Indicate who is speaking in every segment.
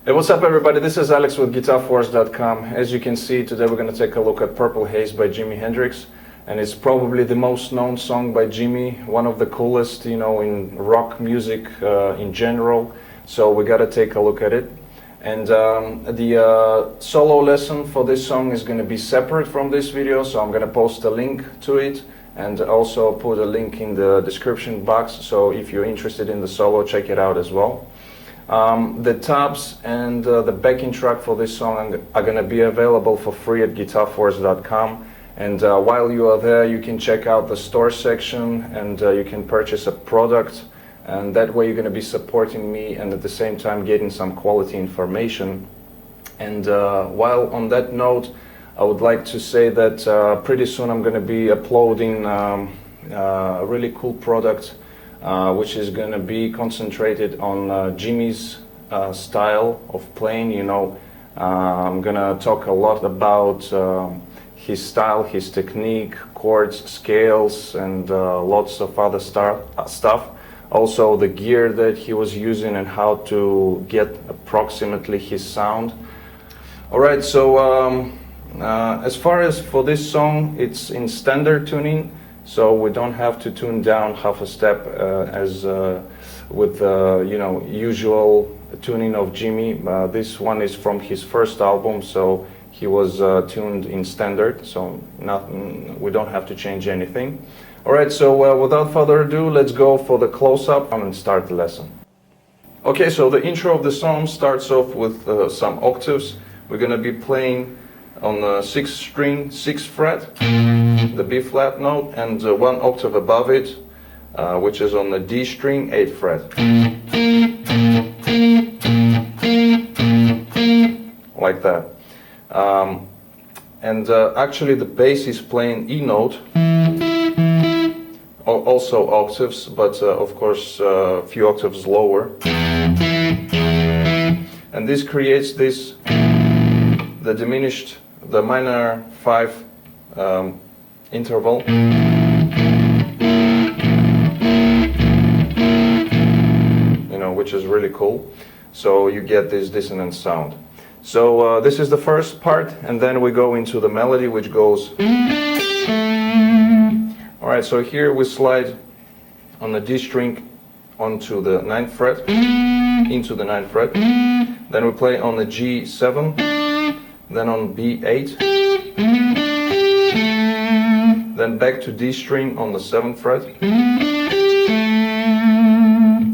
Speaker 1: Hey, what's up everybody? This is Alex with GuitarForce.com. As you can see, today we're going to take a look at Purple Haze by Jimi Hendrix. And it's probably the most known song by Jimi, one of the coolest, in rock music in general. So we got to take a look at it. And the solo lesson for this song is going to be separate from this video, so I'm going to post a link to it and also put a link in the description box. So if you're interested in the solo, check it out as well. The tabs and the backing track for this song are going to be available for free at GuitarForce.com. And while you are there, you can check out the store section and you can purchase a product. And that way you're going to be supporting me and at the same time getting some quality information. And while on that note, I would like to say that pretty soon I'm going to be uploading a really cool product which is going to be concentrated on Jimi's style of playing. I'm going to talk a lot about his style, his technique, chords, scales, and lots of other stuff. Also the gear that he was using and how to get approximately his sound. Alright, so as far as for this song, it's in standard tuning, so we don't have to tune down half a step as with usual tuning of Jimi. This one is from his first album, so he was tuned in standard, so we don't have to change anything. Alright, so without further ado, let's go for the close-up and start the lesson. Okay, so the intro of the song starts off with some octaves. We're going to be playing on the 6th string, 6th fret, the B flat note, and 1 octave above it, which is on the D string, 8th fret. Like that. Actually the bass is playing E note, also octaves, but of course a few octaves lower. And this creates the minor 5 interval. Which is really cool. So you get this dissonant sound. So this is the first part, and then we go into the melody, which goes. Alright, so here we slide on the D string onto the 9th fret, into the 9th fret. Then we play on the G7, then on B8, then back to D string on the 7th fret,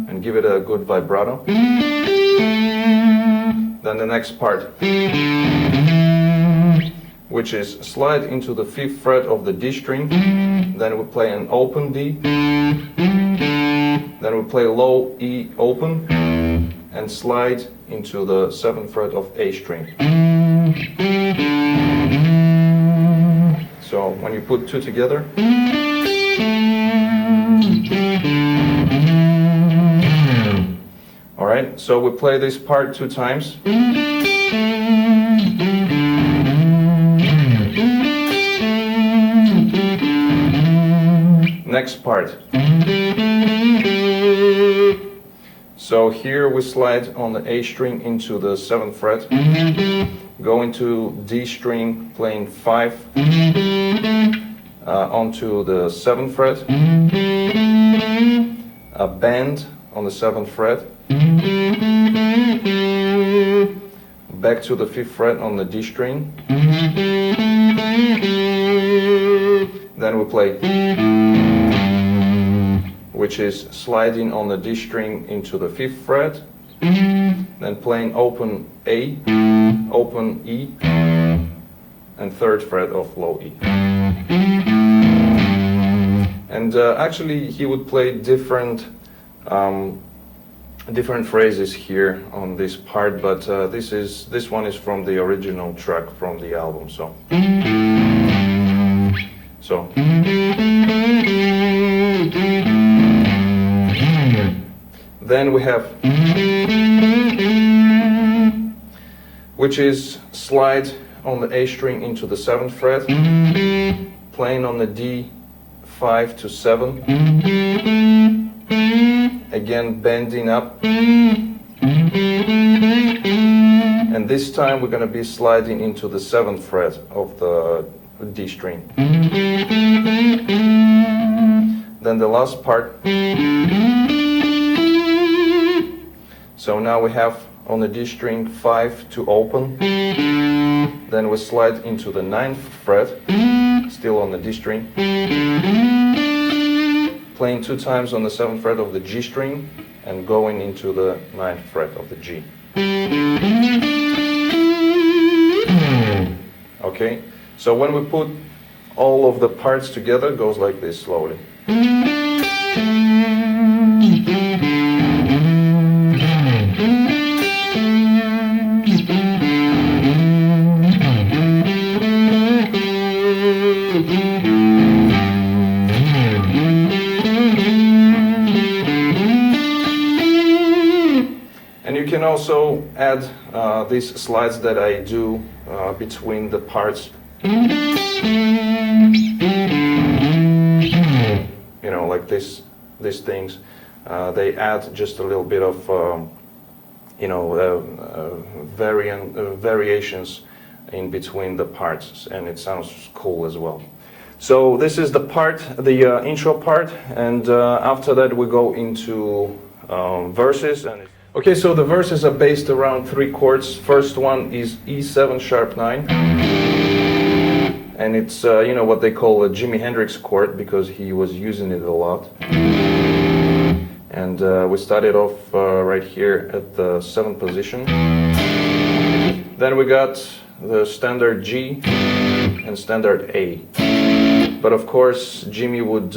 Speaker 1: and give it a good vibrato. Then the next part, which is slide into the 5th fret of the D string, then we play an open D, then we play low E open, and slide into the 7th fret of A string. So when you put two together, alright, so we play this part 2 times. Next part. So here we slide on the A string into the 7th fret, go into D string playing 5, onto the 7th fret, a bend on the 7th fret, back to the 5th fret on the D string, then we play, which is sliding on the D string into the 5th fret, then playing open A, open E, and 3rd fret of low E. And actually he would play different phrases here on this part, but this one is from the original track from the album. So then we have, which is slide on the A string into the 7th fret, playing on the D5 to 7, again bending up, And this time we're going to be sliding into the 7th fret of the D string. Then the last part. So now we have on the D string 5 to open. Then we slide into the 9th fret, still on the D string. Playing 2 times on the 7th fret of the G string and going into the 9th fret of the G. Okay, so when we put all of the parts together, it goes like this slowly. And you can also add these slides that I do between the parts. You know, like these things. They add just a little bit of, variations in between the parts, and it sounds cool as well. So this is the part, the intro part, and after that we go into verses. And okay, so the verses are based around 3 chords. First one is E7 sharp 9, and it's what they call a Jimi Hendrix chord because he was using it a lot. And we started off right here at the 7th position. Then we got the standard G and standard A. But of course, Jimmy would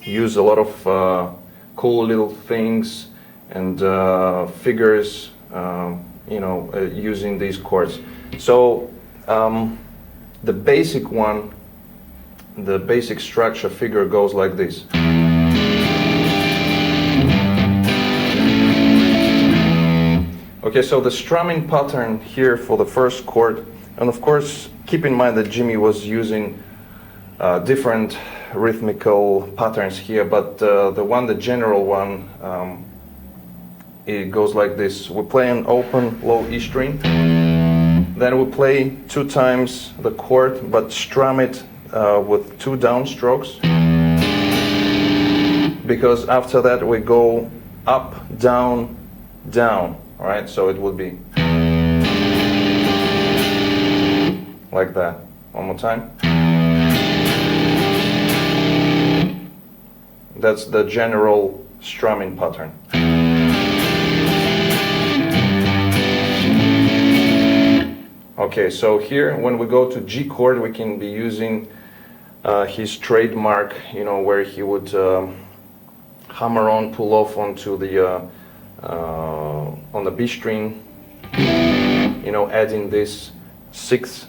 Speaker 1: use a lot of cool little things and figures, using these chords. So the basic one, the basic structure figure goes like this. Okay, so the strumming pattern here for the first chord, and of course keep in mind that Jimmy was using different rhythmical patterns here, but the general one, it goes like this. We play an open low E string, then we play 2 times the chord but strum it with 2 downstrokes, because after that we go up, down, down. Alright, so it would be like that. One more time. That's the general strumming pattern. Okay, so here when we go to G chord, we can be using his trademark, where he would hammer on, pull off onto the on the B string, adding this 6th,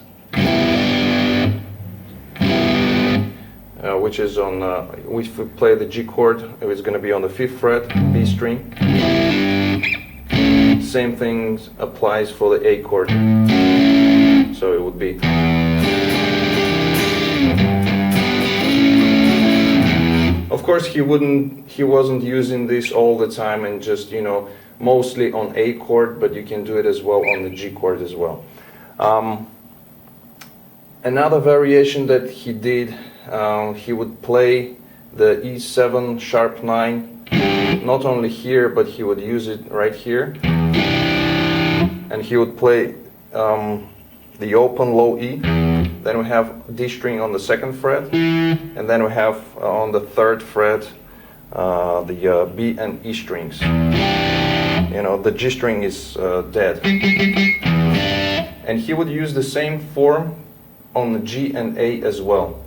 Speaker 1: which is on, if we play the G chord, it's going to be on the 5th fret, B string. Same thing applies for the A chord, so it would be. Of course, he wasn't using this all the time and just, mostly on A chord, but you can do it as well on the G chord as well. Another variation that he did, he would play the E7 sharp 9, not only here, but he would use it right here. And he would play the open low E. Then we have D string on the 2nd fret, and then we have on the 3rd fret the B and E strings. The G string is dead. And he would use the same form on the G and A as well.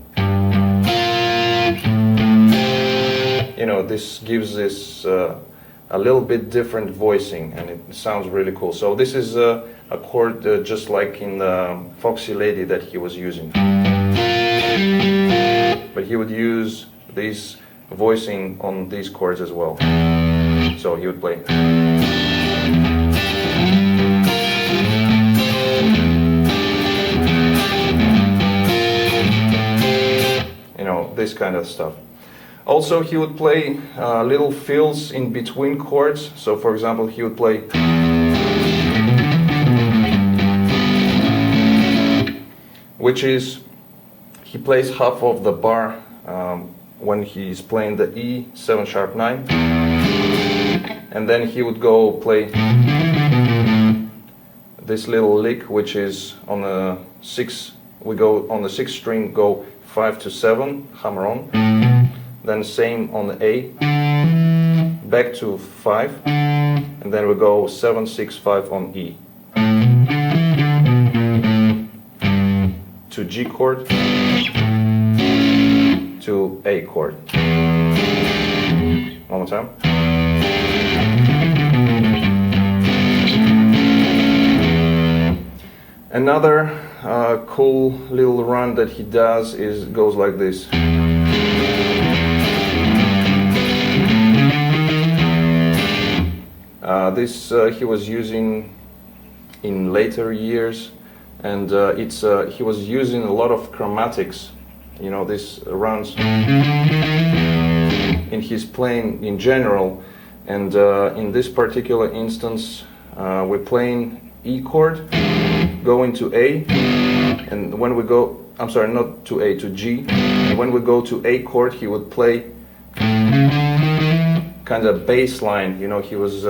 Speaker 1: This gives this a little bit different voicing, and it sounds really cool. So this is a chord just like in the Foxy Lady that he was using. But he would use this voicing on these chords as well. So he would play. This kind of stuff. Also, he would play little fills in between chords. So, for example, he would play which is he plays half of the bar when he's playing the E 7 sharp 9, and then he would go play this little lick, which is on the 6. We go on the 6th string, go 5 to 7, hammer on, then same on the A, back to 5, and then we go 7 6 5 on E to G chord to A chord. One more time. Another cool little run that he does goes like this. This he was using in later years, and he was using a lot of chromatics, you know, these runs in his playing in general, and in this particular instance we're playing E chord, going to A, and when we go, I'm sorry, not to A, to G, and when we go to A chord he would play kind of bass line, you know, he was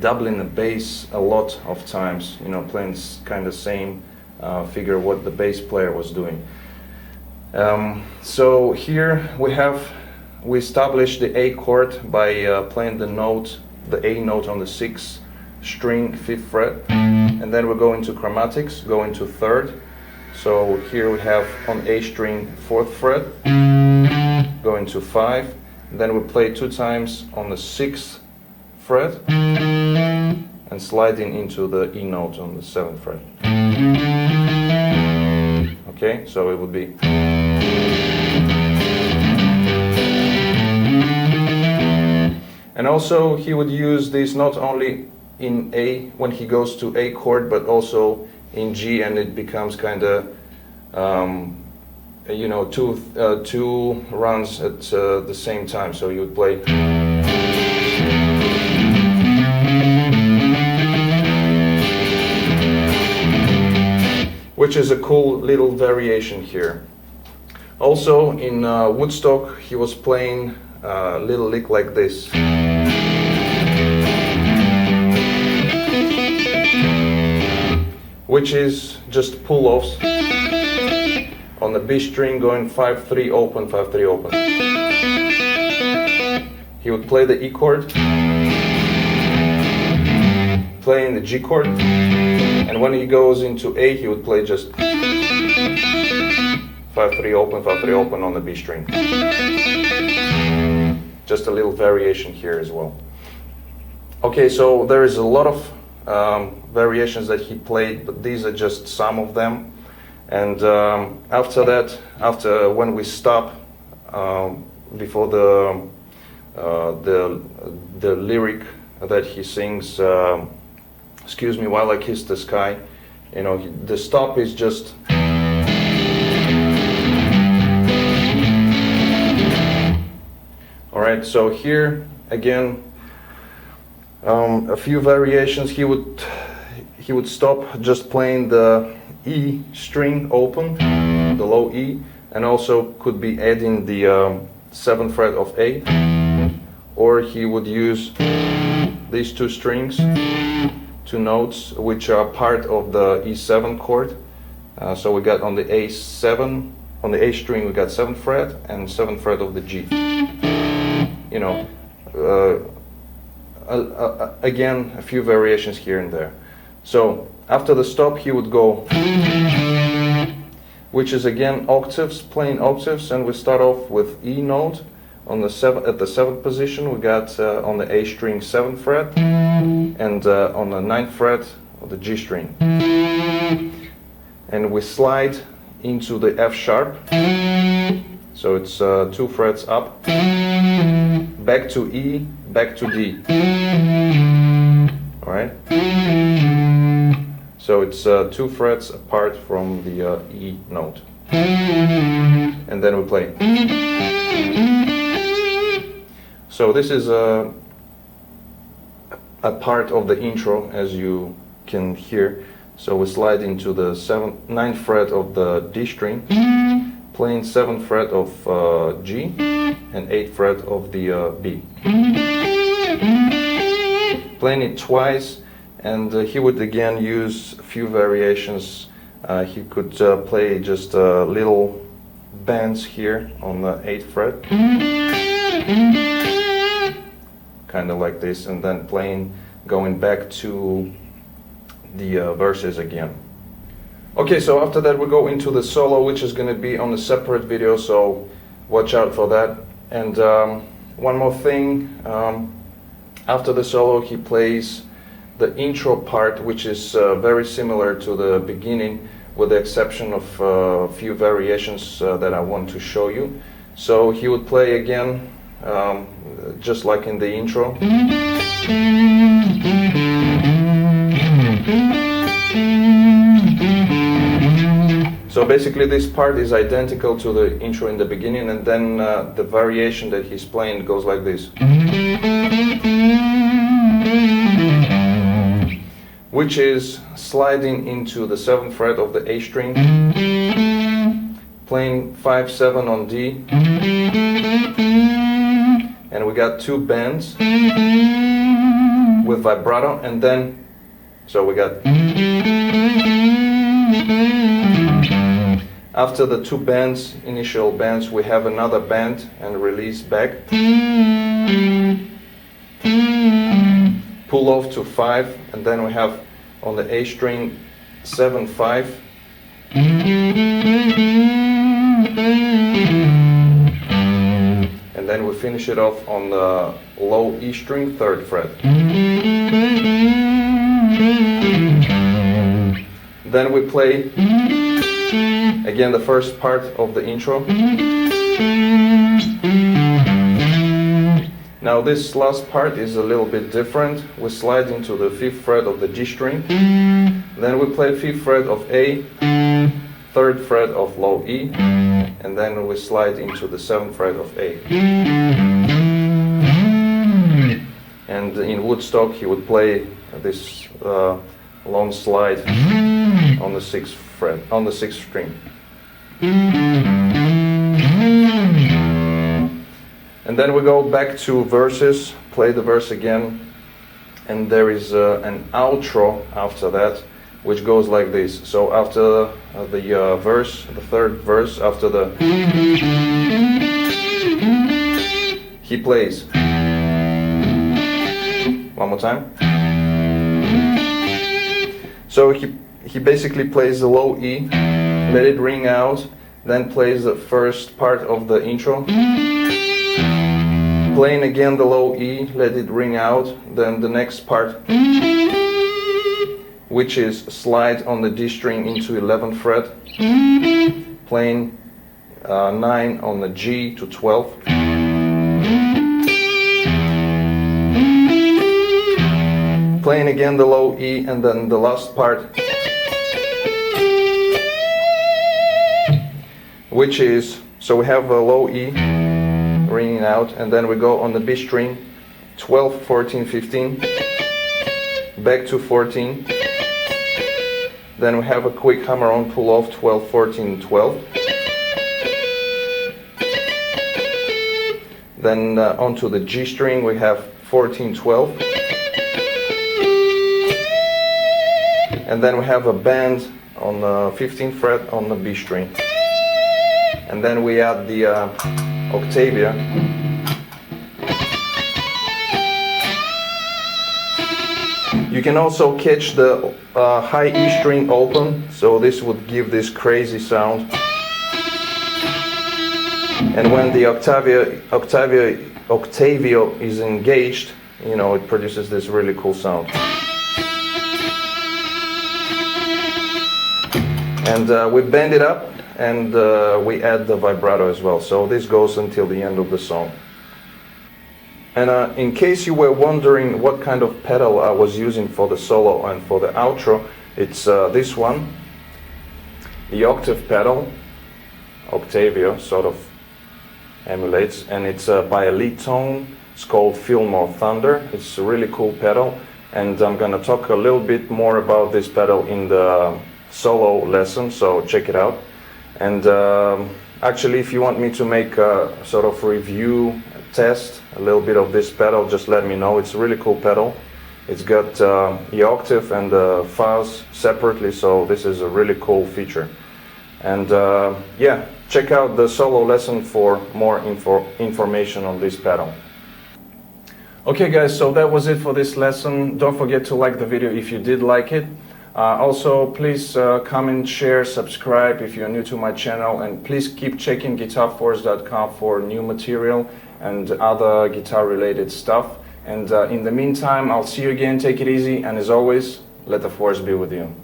Speaker 1: doubling the bass a lot of times, you know, playing kind of same figure what the bass player was doing. So here we established the A chord by playing the A note on the 6th string 5th fret, and then we go into chromatics, go into 3rd. So here we have on A string 4th fret, go into 5, then we play 2 times on the 6th fret and sliding into the E note on the 7th fret. Okay, so it would be. And also he would use this not only in A when he goes to A chord, but also in G, and it becomes kind of you know, two runs at the same time. So you would play, which is a cool little variation here. Also in Woodstock he was playing a little lick like this. Which is just pull-offs on the B string, going 5-3 open, 5-3 open. He would play the E chord, playing the G chord, and when he goes into A, he would play just 5-3 open, 5-3 open on the B string. Just a little variation here as well. Okay, so there is a lot of variations that he played, but these are just some of them. And after that, when we stop before the lyric that he sings, excuse me while I kiss the sky, you know, the stop is just all right. So here again, a few variations. He would stop just playing the E string open, the low E, and also could be adding the 7th fret of A, or he would use these 2 strings, 2 notes, which are part of the E7 chord. So we got on the A7, on the A string we got 7th fret and 7th fret of the G. You know, again, a few variations here and there. So after the stop he would go, which is again octaves, plain octaves, and we start off with E note on the at the 7th position. We got on the A string 7th fret, and on the 9th fret of the G string, and we slide into the F sharp. So it's 2 frets up, back to E, back to D. All right. So it's 2 frets apart from the E note, and then we play. So this is a part of the intro, as you can hear. So we slide into the 9th fret of the D string, playing 7th fret of G and 8th fret of the B. Playing it twice, and he would again use a few variations. He could play just little bends here on the 8th fret, kind of like this, and then going back to the verses again. Okay, so after that we go into the solo, which is going to be on a separate video, so watch out for that. And one more thing, after the solo he plays the intro part, which is very similar to the beginning, with the exception of a few variations that I want to show you. So he would play again, just like in the intro. So basically this part is identical to the intro in the beginning, and then the variation that he's playing goes like this, which is sliding into the 7th fret of the A string, playing 5-7 on D, and we got 2 bends with vibrato, and then so we got, after the 2 bends, initial bends, we have another bend and release back, pull off to 5, and then we have on the A string 7-5, and then we finish it off on the low E string, 3rd fret. Then we play again the first part of the intro. Now this last part is a little bit different. We slide into the 5th fret of the G string, then we play 5th fret of A, 3rd fret of low E, and then we slide into the 7th fret of A. And in Woodstock he would play this long slide on the 6th fret, on the 6th string. And then we go back to verses, play the verse again, and there is an outro after that, which goes like this. So after the verse, the 3rd verse, after the, he plays. One more time. So he basically plays the low E, let it ring out, then plays the first part of the intro, playing again the low E, let it ring out, then the next part, which is slide on the D string into 11th fret, playing 9 on the G to 12, playing again the low E, and then the last part, which is, so we have a low E ringing out, and then we go on the B string, 12, 14, 15, back to 14, then we have a quick hammer on pull off, 12, 14, 12, then onto the G string we have 14, 12, and then we have a bend on the 15th fret on the B string, and then we add the Octavia. You can also catch the high E string open, so this would give this crazy sound. And when the Octavio is engaged, you know, it produces this really cool sound. And we bend it up, and we add the vibrato as well. So this goes until the end of the song. And in case you were wondering what kind of pedal I was using for the solo and for the outro, it's this one, the octave pedal. Octavio sort of emulates, and it's by a lead tone. It's called Feel More Thunder. It's a really cool pedal. and I'm gonna talk a little bit more about this pedal in the solo lesson, so check it out. And actually, if you want me to make a sort of review, test a little bit of this pedal, just let me know. It's a really cool pedal. It's got the octave and the fuzz separately, so this is a really cool feature. And yeah, check out the solo lesson for more information on this pedal. Okay guys, so that was it for this lesson. Don't forget to like the video if you did like it. Also, please comment, share, subscribe if you're new to my channel, and please keep checking GuitarForce.com for new material and other guitar related stuff. And in the meantime, I'll see you again. Take it easy, and as always, let the force be with you.